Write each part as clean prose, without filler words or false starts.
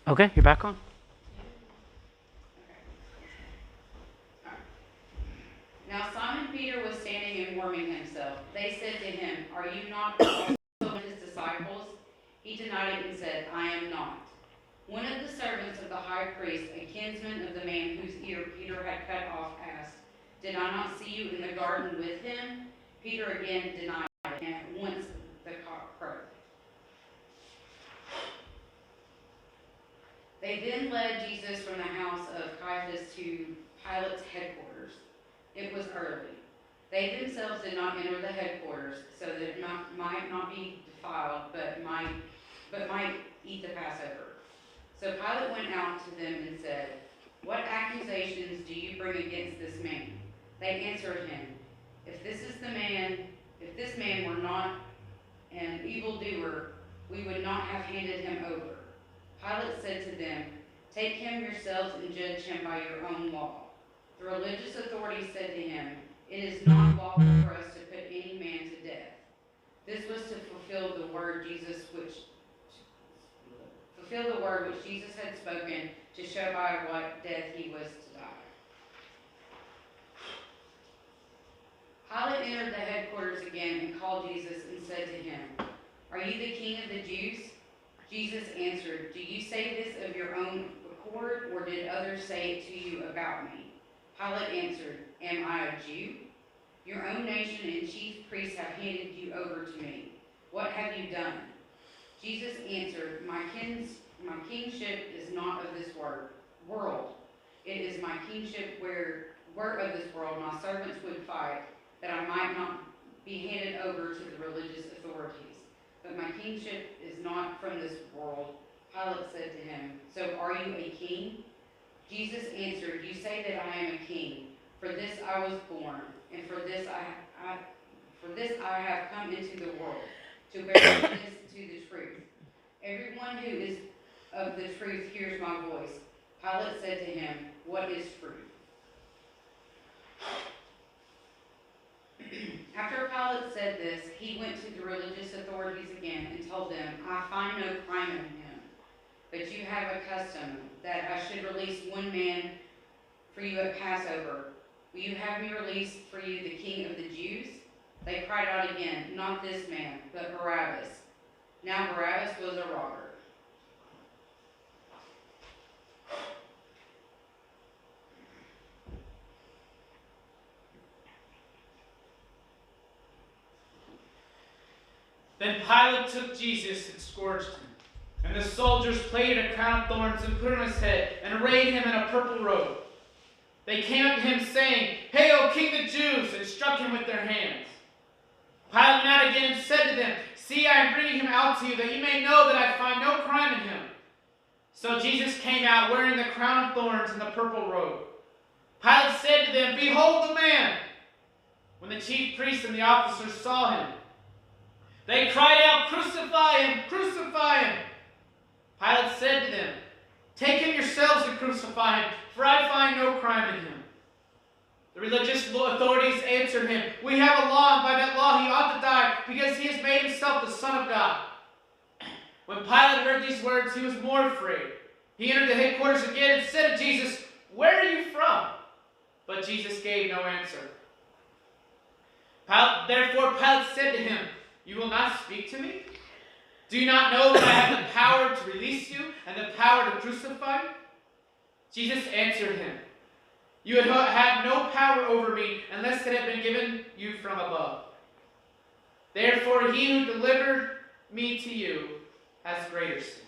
Okay, you're back on. Now Simon Peter was standing and warming himself. They said to him, "Are you not also one of his disciples?" He denied it and said, "I am not." One of the servants of the high priest, a kinsman of the man whose ear Peter had cut off, asked, "Did I not see you in the garden with him?" Peter again denied it, and at once the cock crowed. They then led Jesus from the house of Caiaphas to Pilate's headquarters. It was early. They themselves did not enter the headquarters, so that it might not be defiled, but might eat the Passover. So Pilate went out to them and said, "What accusations do you bring against this man?" They answered him, If this man were not an evildoer, we would not have handed him over." Pilate said to them, "Take him yourselves and judge him by your own law." The religious authorities said to him, "It is not lawful for us to put any man to death." This was to fulfill the word which Jesus had spoken, to show by what death he was to die. Pilate entered the headquarters again and called Jesus and said to him, "Are you the king of the Jews?" Jesus answered, "Do you say this of your own accord, or did others say it to you about me?" Pilate answered, "Am I a Jew? Your own nation and chief priests have handed you over to me. What have you done?" Jesus answered, My kingship is not of this world. It is my kingship were of this world, my servants would fight, that I might not be handed over to the religious authorities. But my kingship is not from this world. Pilate said to him, "So are you a king?" Jesus answered, "You say that I am a king. For this I was born, and for this I have come into the world, to bear witness to the truth. Everyone who is of the truth hears my voice." Pilate said to him, "What is truth?" After Pilate said this, he went to the religious authorities again and told them, "I find no crime in him. But you have a custom that I should release one man for you at Passover. Will you have me release for you the king of the Jews?" They cried out again, "Not this man, but Barabbas." Now Barabbas was a robber. Then Pilate took Jesus and scourged him. And the soldiers plaited a crown of thorns and put it on his head, and arrayed him in a purple robe. They came up to him, saying, "Hail, King of the Jews!" and struck him with their hands. Pilate went out again and said to them, "See, I am bringing him out to you, that you may know that I find no crime in him." So Jesus came out, wearing the crown of thorns and the purple robe. Pilate said to them, "Behold the man!" When the chief priests and the officers saw him, they cried out, "Crucify him! Crucify him!" Pilate said to them, "Take him yourselves and crucify him, for I find no crime in him." The religious authorities answered him, "We have a law, and by that law he ought to die, because he has made himself the Son of God." When Pilate heard these words, he was more afraid. He entered the headquarters again and said to Jesus, "Where are you from?" But Jesus gave no answer. Therefore Pilate said to him, "You will not speak to me? Do you not know that I have the power to release you and the power to crucify you?" Jesus answered him, "You would have no power over me unless it had been given you from above. Therefore he who delivered me to you has greater sin."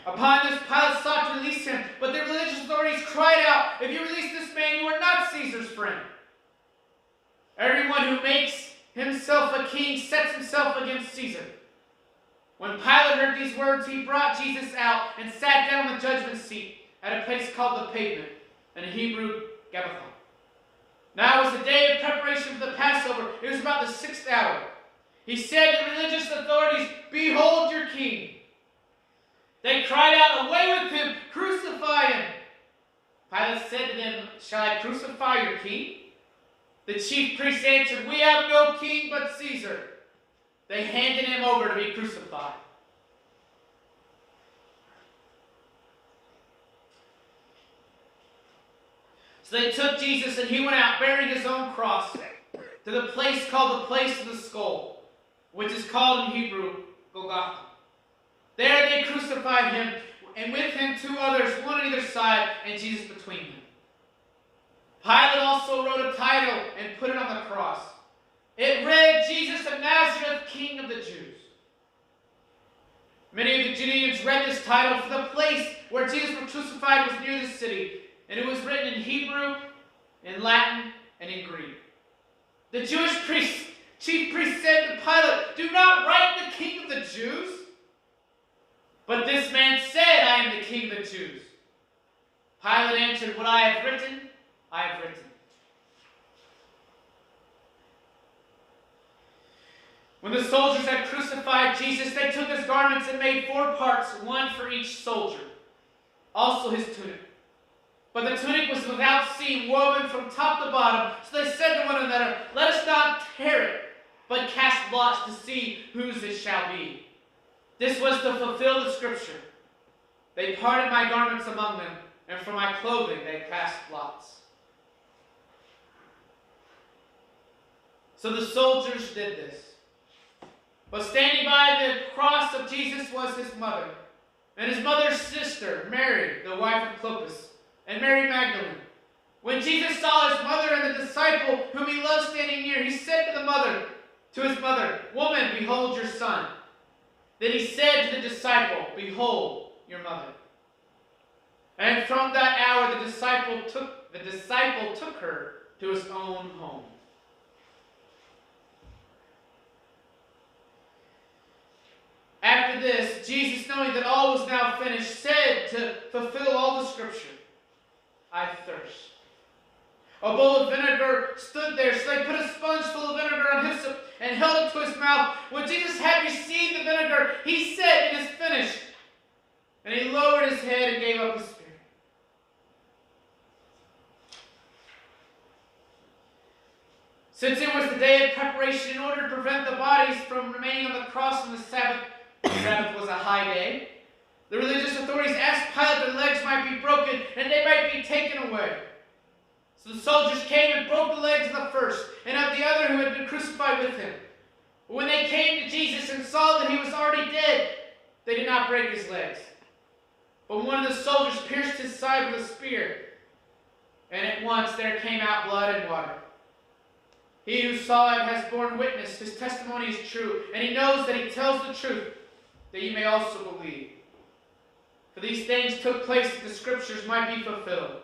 Upon this, Pilate sought to release him, but the religious authorities cried out, "If you release this man, you are not Caesar's friend. Everyone who makes himself a king sets himself against Caesar." When Pilate heard these words, he brought Jesus out and sat down on the judgment seat at a place called the Pavement, in Hebrew, Gabbatha. Now it was the day of preparation for the Passover. It was about the 6th hour. He said to the religious authorities, "Behold your king." They cried out, "Away with him! Crucify him!" Pilate said to them, "Shall I crucify your king?" The chief priests answered, "We have no king but Caesar." They handed him over to be crucified. So they took Jesus, and he went out bearing his own cross to the place called the place of the skull, which is called in Hebrew Golgotha. There they crucified him, and with him 2 others, one on either side, and Jesus between them. Pilate also wrote a title and put it on the cross. It read, Jesus of Nazareth, King of the Jews. Many of the Judeans read this title, for the place where Jesus was crucified was near the city, and it was written in Hebrew, in Latin, and in Greek. The Jewish chief priest said to Pilate, "Do not write the King of the Jews." But this man said, "I am the King of the Jews." Pilate answered, "What I have written, I have written." When the soldiers had crucified Jesus, they took his garments and made 4 parts, one for each soldier. Also his tunic. But the tunic was without seam, woven from top to bottom. So they said to one another, "Let us not tear it, but cast lots to see whose it shall be." This was to fulfill the scripture. They parted my garments among them, and for my clothing they cast lots. So the soldiers did this. But standing by the cross of Jesus was his mother, and his mother's sister, Mary, the wife of Clopas, and Mary Magdalene. When Jesus saw his mother and the disciple whom he loved standing near, he said to his mother, "Woman, behold your son." Then he said to the disciple, "Behold your mother." And from that hour the disciple took her to his own home. After this, Jesus, knowing that all was now finished, said to fulfill all the scripture, "I thirst." A bowl of vinegar stood there, so they put a sponge full of vinegar on hyssop and held it to his mouth. When Jesus had received the vinegar, he said, "It is finished." And he lowered his head and gave up his spirit. Since it was the day of preparation, in order to prevent the bodies from remaining on the cross on the Sabbath was a high day, the religious authorities asked Pilate that the legs might be broken and they might be taken away. So the soldiers came and broke the legs of the first and of the other who had been crucified with him. But when they came to Jesus and saw that he was already dead, they did not break his legs. But one of the soldiers pierced his side with a spear, and at once there came out blood and water. He who saw it has borne witness, his testimony is true, and he knows that he tells the truth, that you may also believe. For these things took place that the scriptures might be fulfilled.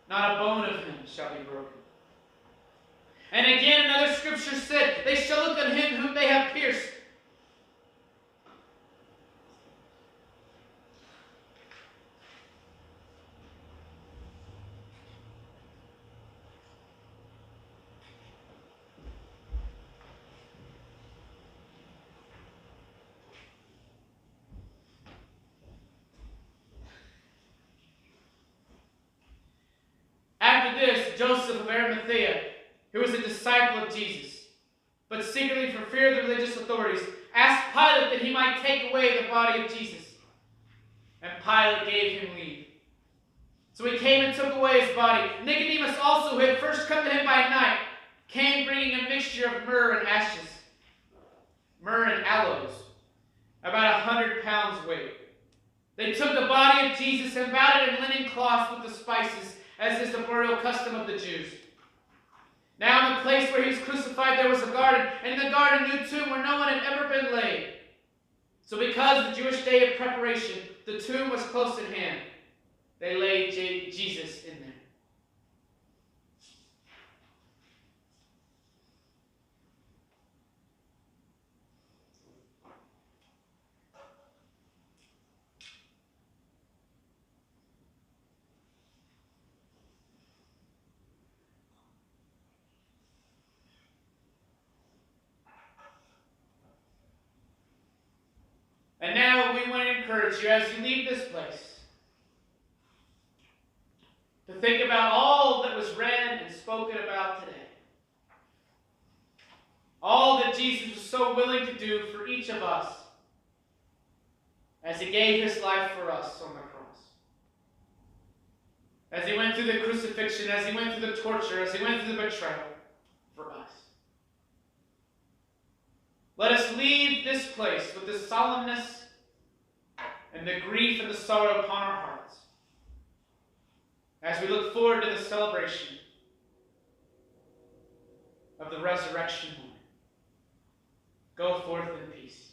Not a bone of him shall be broken. And again another scripture said, "They shall look on him whom they have pierced." After this, Joseph of Arimathea, who was a disciple of Jesus, but secretly for fear of the religious authorities, asked Pilate that he might take away the body of Jesus. And Pilate gave him leave. So he came and took away his body. Nicodemus also, who had first come to him by night, came bringing a mixture of myrrh and aloes, about 100 pounds weight. They took the body of Jesus and bound it in linen cloths with the spices, as is the burial custom of the Jews. Now in the place where he was crucified there was a garden, and in the garden a new tomb where no one had ever been laid. So because of the Jewish day of preparation, the tomb was close at hand. They laid Jesus in there. And now we want to encourage you as you leave this place to think about all that was read and spoken about today. All that Jesus was so willing to do for each of us as he gave his life for us on the cross. as he went through the crucifixion, as he went through the torture, as he went through the betrayal for us. Let us leave this place with the solemnness and the grief and the sorrow upon our hearts as we look forward to the celebration of the resurrection morning. Go forth in peace.